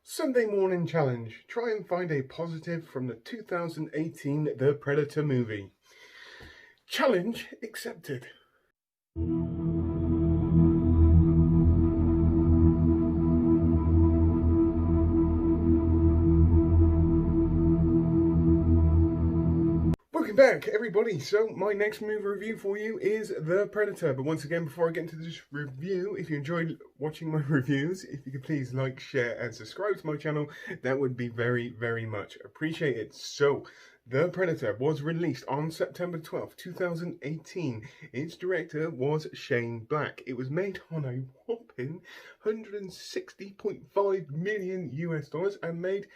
Sunday morning challenge. Try and find a positive from the 2018 The Predator movie. Challenge accepted. Welcome back, everybody. So, my next movie review for you is The Predator. But once again, before I get into this review, if you enjoyed watching my reviews, if you could please like, share, and subscribe to my channel, that would be very, very much appreciated. So, The Predator was released on September 12th, 2018. Its director was Shane Black. It was made on a whopping 160.5 million US dollars and made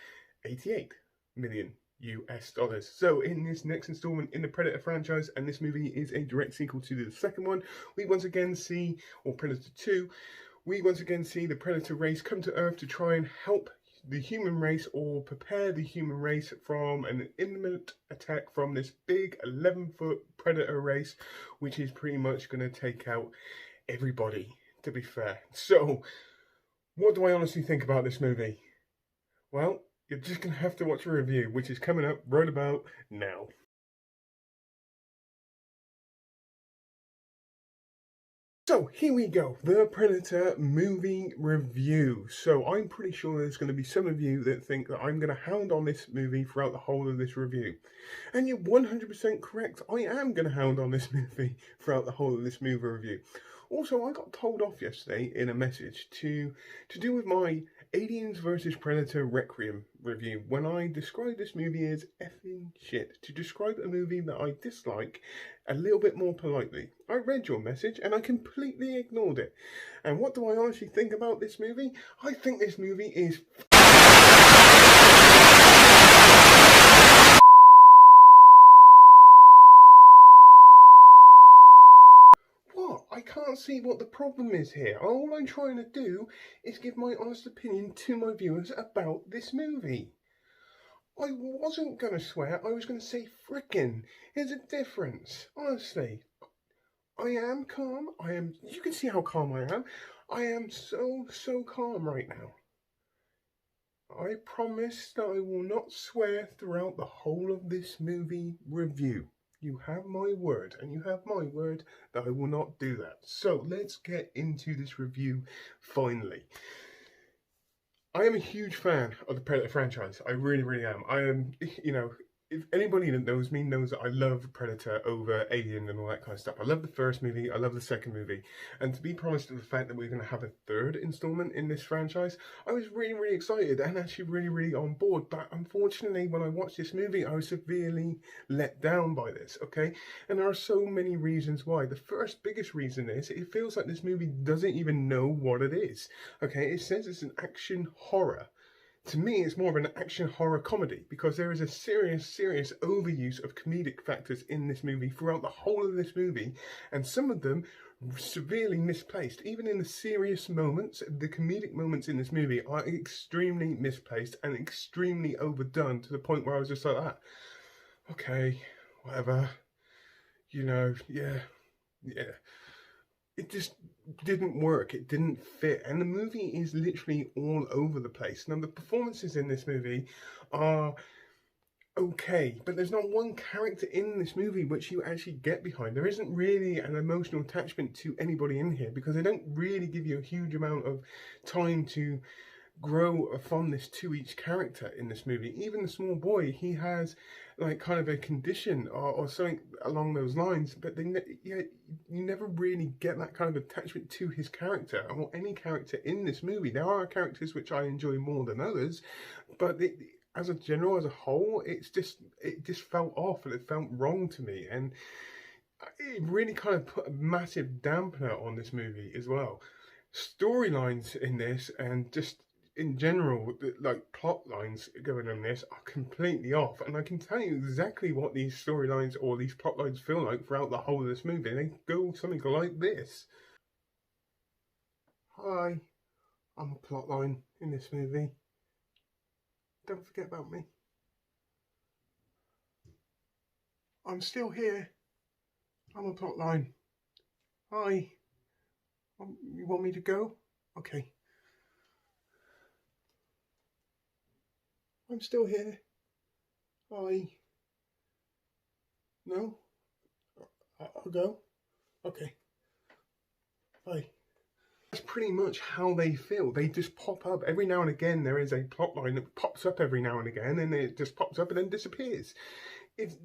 88 million US dollars. So in this next installment in the Predator franchise, and this movie is a direct sequel to the second one, we once again see, or Predator 2, we once again see the Predator race come to Earth to try and help the human race, or prepare the human race from an imminent attack from this big 11-foot Predator race, which is pretty much going to take out everybody, to be fair. So, what do I honestly think about this movie? Well, you're just going to have to watch a review, which is coming up right about now. So here we go, The Predator movie review. So I'm pretty sure there's going to be some of you that think that I'm going to hound on this movie throughout the whole of this review. And you're 100% correct, I am going to hound on this movie throughout the whole of this movie review. Also, I got told off yesterday in a message to do with my Aliens vs Predator Requiem review when I described this movie as effing shit. To describe a movie that I dislike a little bit more politely. I read your message and I completely ignored it. And what do I honestly think about this movie? I think this movie is I can't see what the problem is here. All I'm trying to do is give my honest opinion to my viewers about this movie. I wasn't going to swear, I was going to say frickin'. There's a difference. Honestly, I am calm. You can see how calm I am. I am so calm right now. I promise that I will not swear throughout the whole of this movie review. You have my word, and you have my word that I will not do that. So let's get into this review finally. I am a huge fan of the Predator franchise. I really, really am. I am, if anybody that knows me knows that I love Predator over Alien and all that kind of stuff. I love the first movie, I love the second movie, and to be promised of the fact that we're going to have a third installment in this franchise, I was really, really excited and actually really, really on board. But unfortunately, when I watched this movie, I was severely let down by this, okay? And there are so many reasons why. The first biggest reason is it feels like this movie doesn't even know what it is, okay? It says it's an action horror. To me, it's more of an action horror comedy because there is a serious overuse of comedic factors in this movie throughout the whole of this movie, and some of them severely misplaced. Even in the serious moments, the comedic moments in this movie are extremely misplaced and extremely overdone to the point where I was just like, okay, whatever, yeah. It just didn't work. It didn't fit. And the movie is literally all over the place. Now, the performances in this movie are okay, but there's not one character in this movie which you actually get behind. There isn't really an emotional attachment to anybody in here because they don't really give you a huge amount of time to grow a fondness to each character in this movie. Even the small boy, he has like kind of a condition or something along those lines, but you never really get that kind of attachment to his character or any character in this movie. There are characters which I enjoy more than others, but as a whole, it just felt off and it felt wrong to me, and it really kind of put a massive dampener on this movie as well. Storylines in this and just in general, like plot lines going on this are completely off, and I can tell you exactly what these storylines or these plot lines feel like throughout the whole of this movie. They go something like this. Hi, I'm a plot line in this movie. Don't forget about me. I'm still here. I'm a plot line. Hi. You want me to go? Okay. I'm still here. I... No? I'll go. Okay. Bye. That's pretty much how they feel. They just pop up. Every now and again, there is a plot line that pops up every now and again, and it just pops up and then disappears.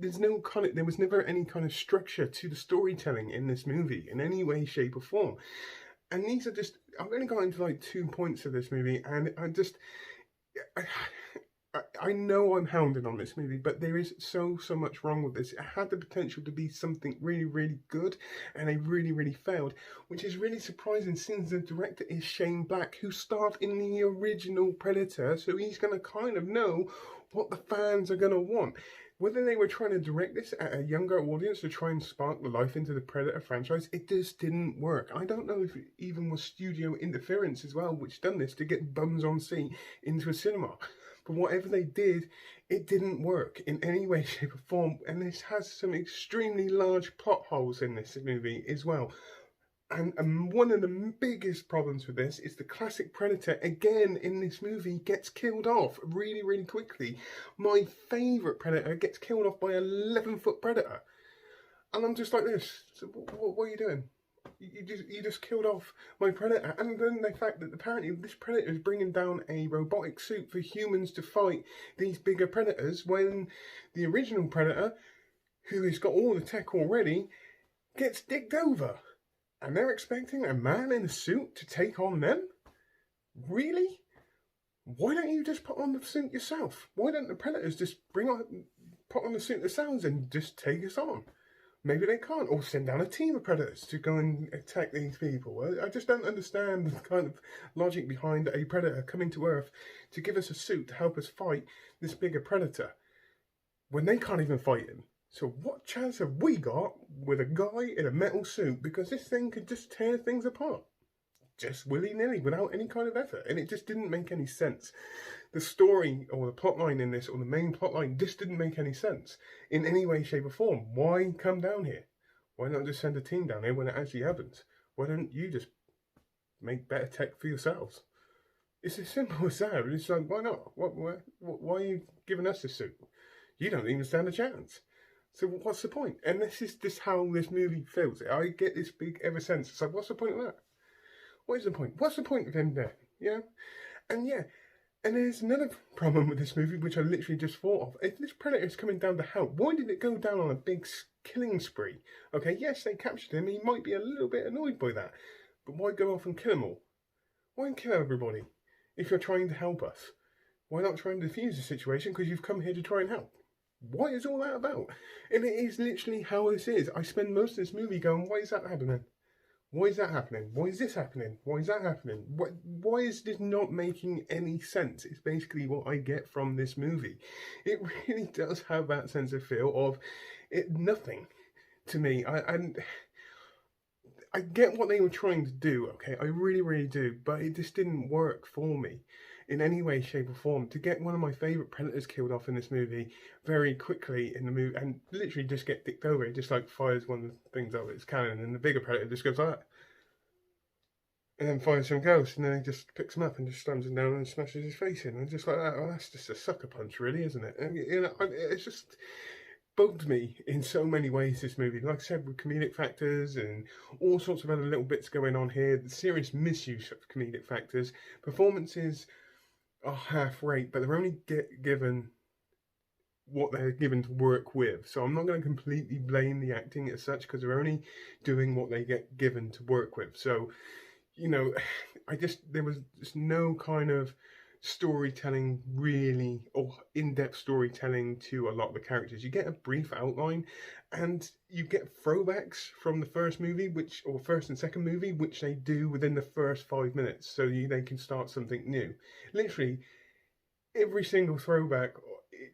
There's no kind of, there was never any kind of structure to the storytelling in this movie in any way, shape, or form. And these are just, I've only got into like 2 points of this movie, and I know I'm hounding on this movie, but there is so much wrong with this. It had the potential to be something really good, and they really failed, which is really surprising since the director is Shane Black, who starred in the original Predator, so he's going to kind of know what the fans are going to want. Whether they were trying to direct this at a younger audience to try and spark the life into the Predator franchise, it just didn't work. I don't know if it even was studio interference as well, which done this to get bums on seat into a cinema. But whatever they did, it didn't work in any way, shape, or form. And this has some extremely large plot holes in this movie as well. And one of the biggest problems with this is the classic Predator, again in this movie, gets killed off really quickly. My favourite Predator gets killed off by an 11-foot Predator. And I'm just like this. So what are you doing? You just killed off my Predator. And then the fact that apparently this Predator is bringing down a robotic suit for humans to fight these bigger Predators, when the original Predator, who has got all the tech already, gets digged over. And they're expecting a man in a suit to take on them? Really? Why don't you just put on the suit yourself? Why don't the Predators just put on the suit themselves and just take us on? Maybe they can't, or send down a team of Predators to go and attack these people. I just don't understand the kind of logic behind a Predator coming to Earth to give us a suit to help us fight this bigger Predator when they can't even fight him. So what chance have we got with a guy in a metal suit? Because this thing could just tear things apart. Just willy-nilly, without any kind of effort. And it just didn't make any sense. The story, or the plot line in this, or the main plot line, just didn't make any sense in any way, shape, or form. Why come down here? Why not just send a team down here when it actually happens? Why don't you just make better tech for yourselves? It's as simple as that. It's like, why not? Why are you giving us this suit? You don't even stand a chance. So what's the point? And this is just how this movie feels. I get this big ever sense. It's like, what's the point of that? What is the point? What's the point of him there? You know? And yeah, and there's another problem with this movie, which I literally just thought of. If this Predator is coming down to help, why did it go down on a big killing spree? Okay, yes, they captured him. He might be a little bit annoyed by that. But why go off and kill them all? Why kill everybody if you're trying to help us? Why not try and defuse the situation because you've come here to try and help? What is all that about? And it is literally how this is. I spend most of this movie going, why is that happening? Why is that happening? Why is this happening? Why is that happening? Why is this not making any sense? It's basically what I get from this movie. It really does have that sense of feel of it nothing to me. I get what they were trying to do, okay? I really do, but it just didn't work for me in any way, shape, or form. To get one of my favourite Predators killed off in this movie very quickly in the movie and literally just get dicked over, it just like fires one of the things out of its cannon and the bigger Predator just goes like that. And then fires some ghosts and then he just picks him up and just slams him down and smashes his face in. And just like that, well, that's just a sucker punch really, isn't it? And, you know, it's just bugged me in so many ways, this movie. Like I said, with comedic factors and all sorts of other little bits going on here, the serious misuse of comedic factors. Performances are half-rate, but they're only given what they're given to work with. So I'm not going to completely blame the acting as such, because they're only doing what they get given to work with. So, you know, there was just no kind of storytelling really, or in-depth storytelling to a lot of the characters. You get a brief outline and you get throwbacks from the first movie, or first and second movie, which they do within the first 5 minutes, so they can start something new. Literally every single throwback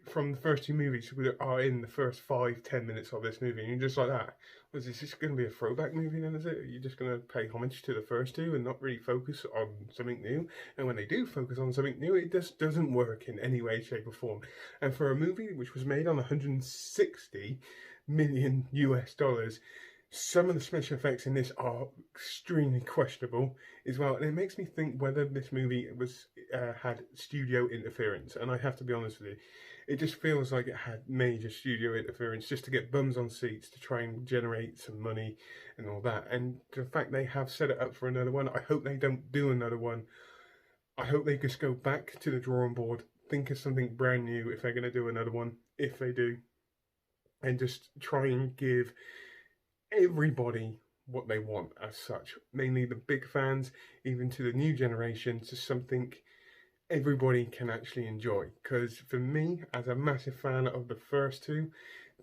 from the first two movies are in the first 5-10 minutes of this movie, and you're just like, that was this going to be a throwback movie then, is it? Are you just going to pay homage to the first two and not really focus on something new? And when they do focus on something new, it just doesn't work in any way, shape, or form. And for a movie which was made on $160 million US, Some of the special effects in this are extremely questionable as well, and it makes me think whether this movie was had studio interference. And I have to be honest with you, it just feels like it had major studio interference just to get bums on seats to try and generate some money and all that. And the fact they have set it up for another one, I hope they don't do another one. I hope they just go back to the drawing board, think of something brand new if they're going to do another one, if they do, and just try and give everybody what they want as such, mainly the big fans, even to the new generation, to something everybody can actually enjoy. Because for me, as a massive fan of the first two,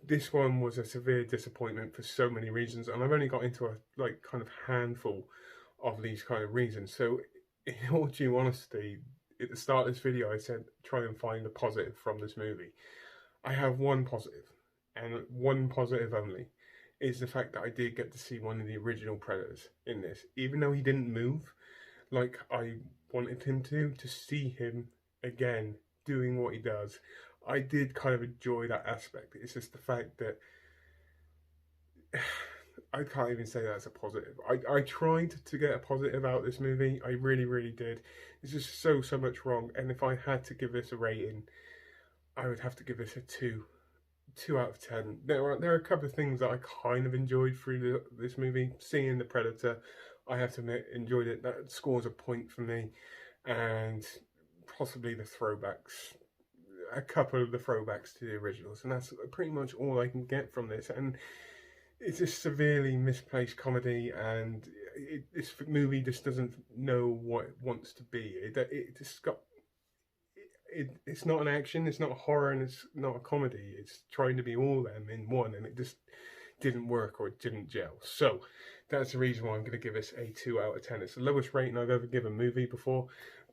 this one was a severe disappointment for so many reasons, and I've only got into a like kind of handful of these kind of reasons. So, in all due honesty, at the start of this video, I said try and find a positive from this movie. I have one positive, and one positive only, is the fact that I did get to see one of the original Predators in this. Even though he didn't move like I wanted him to see him again doing what he does, I did kind of enjoy that aspect. It's just the fact that I can't even say that's a positive. I tried to get a positive out of this movie. I really, really did. There's just so much wrong. And if I had to give this a rating, I would have to give this a 2 out of 10. There are a couple of things that I kind of enjoyed through this movie. Seeing the Predator, I have to admit, enjoyed it. That scores a point for me, and possibly the throwbacks, a couple of the throwbacks to the originals, and that's pretty much all I can get from this. And it's a severely misplaced comedy, and this movie just doesn't know what it wants to be. It just got it's not an action, it's not a horror, and it's not a comedy. It's trying to be all them in one, and it just didn't work, or it didn't gel. So that's the reason why I'm going to give this a 2 out of 10. It's the lowest rating I've ever given a movie before,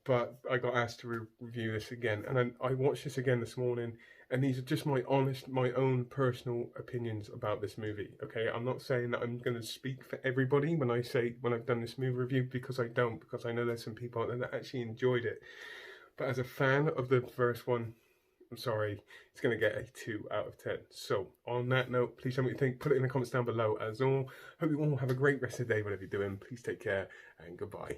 but I got asked to review this again, and I watched this again this morning, and these are just my own personal opinions about this movie. Okay, I'm not saying that I'm going to speak for everybody when I've done this movie review, because I don't, because I know there's some people out there that actually enjoyed it. But as a fan of the first one, I'm sorry, it's going to get a 2 out of 10. So, on that note, please tell me what you think. Put it in the comments down below. As all, hope you all have a great rest of the day, whatever you're doing. Please take care, and goodbye.